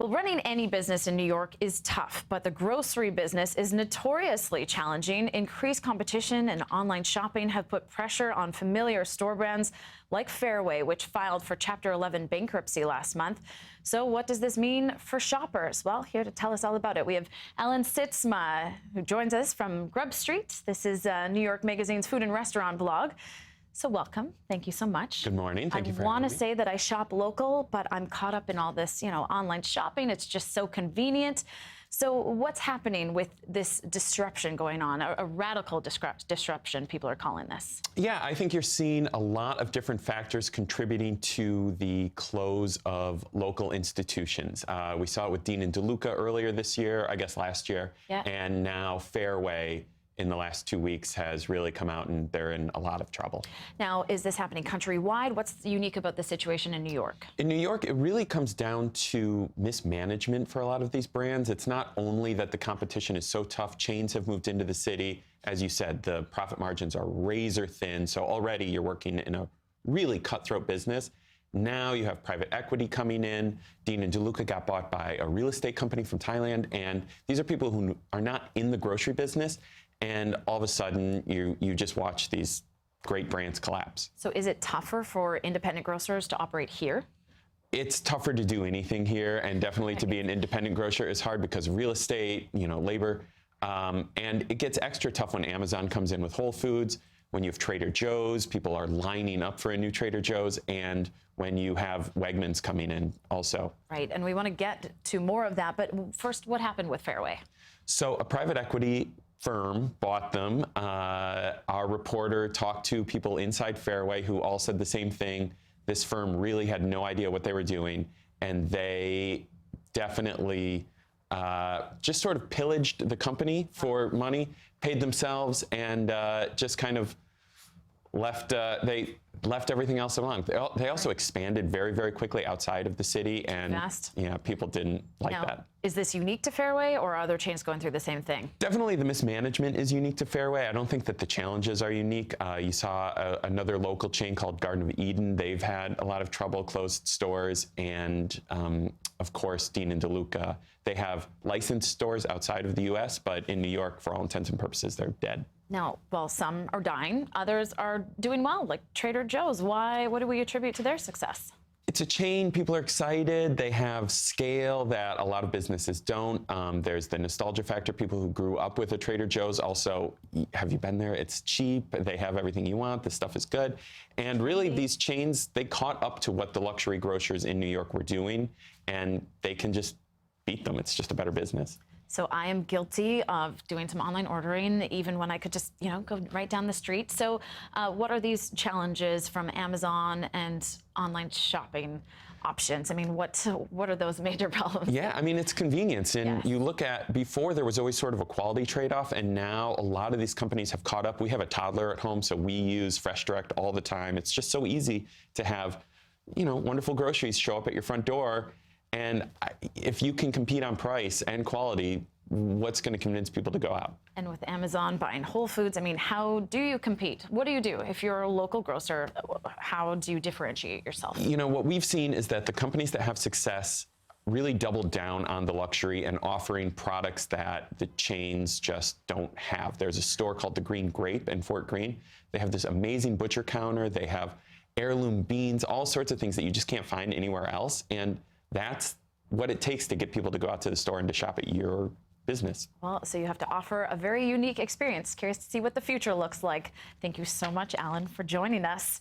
Well, running any business in New York is tough, but the grocery business is notoriously challenging. Increased competition and online shopping have put pressure on familiar store brands like Fairway, which filed for Chapter 11 bankruptcy last month. So what does this mean for shoppers? Well, here to tell us all about it, we have Alan Sytsma, who joins us from Grub Street. This is New York Magazine's food and restaurant blog. So welcome. Thank you so much. Good morning. Thank you for having me. I want to say that I shop local, but I'm caught up in all this, online shopping. It's just so convenient. So what's happening with this disruption going on, a radical disruption, people are calling this? Yeah, I think you're seeing a lot of different factors contributing to the close of local institutions. We saw it with Dean and Deluca earlier this year, I guess last year, yeah. And now Fairway in the last 2 weeks has really come out and they're in a lot of trouble. Now, is this happening countrywide? What's unique about the situation in New York? In New York, it really comes down to mismanagement for a lot of these brands. It's not only that the competition is so tough, chains have moved into the city. As you said, the profit margins are razor thin, so already you're working in a really cutthroat business. Now you have private equity coming in. Dean and Deluca got bought by a real estate company from Thailand, and these are people who are not in the grocery business. And all of a sudden, you just watch these great brands collapse. So is it tougher for independent grocers to operate here? It's tougher to do anything here, and definitely to be an independent grocer is hard because of real estate, labor. And it gets extra tough when Amazon comes in with Whole Foods, when you have Trader Joe's, people are lining up for a new Trader Joe's, and when you have Wegmans coming in also. Right, and we want to get to more of that, but first, what happened with Fairway? So a private equity firm bought them. Our reporter talked to people inside Fairway who all said the same thing. This firm really had no idea what they were doing, and they definitely just sort of pillaged the company for money, paid themselves, and just kind of they left everything else alone. They also expanded very, very quickly outside of the city, and people didn't like that. Is this unique to Fairway, or are other chains going through the same thing? Definitely the mismanagement is unique to Fairway. I don't think that the challenges are unique. You saw another local chain called Garden of Eden. They've had a lot of trouble, closed stores, and of course, Dean and Deluca. They have licensed stores outside of the U.S., but in New York, for all intents and purposes, they're dead. Now, well, some are dying, others are doing well, like Trader Joe's. Why? What do we attribute to their success? It's a chain. People are excited. They have scale that a lot of businesses don't. There's the nostalgia factor. People who grew up with a Trader Joe's also, have you been there? It's cheap. They have everything you want. The stuff is good. And really, these chains, they caught up to what the luxury grocers in New York were doing, and they can just beat them. It's just a better business. So I am guilty of doing some online ordering, even when I could just, go right down the street. So what are these challenges from Amazon and online shopping options? I mean, what are those major problems? Yeah, I mean, it's convenience. And you look at, before there was always sort of a quality trade-off, and now a lot of these companies have caught up. We have a toddler at home, so we use Fresh Direct all the time. It's just so easy to have, wonderful groceries show up at your front door. And if you can compete on price and quality, what's going to convince people to go out? And with Amazon buying Whole Foods, I mean, how do you compete? What do you do? If you're a local grocer, how do you differentiate yourself? What we've seen is that the companies that have success really double down on the luxury and offering products that the chains just don't have. There's a store called the Green Grape in Fort Greene. They have this amazing butcher counter. They have heirloom beans, all sorts of things that you just can't find anywhere else. And that's what it takes to get people to go out to the store and to shop at your business. Well, so you have to offer a very unique experience. Curious to see what the future looks like. Thank you so much, Alan, for joining us.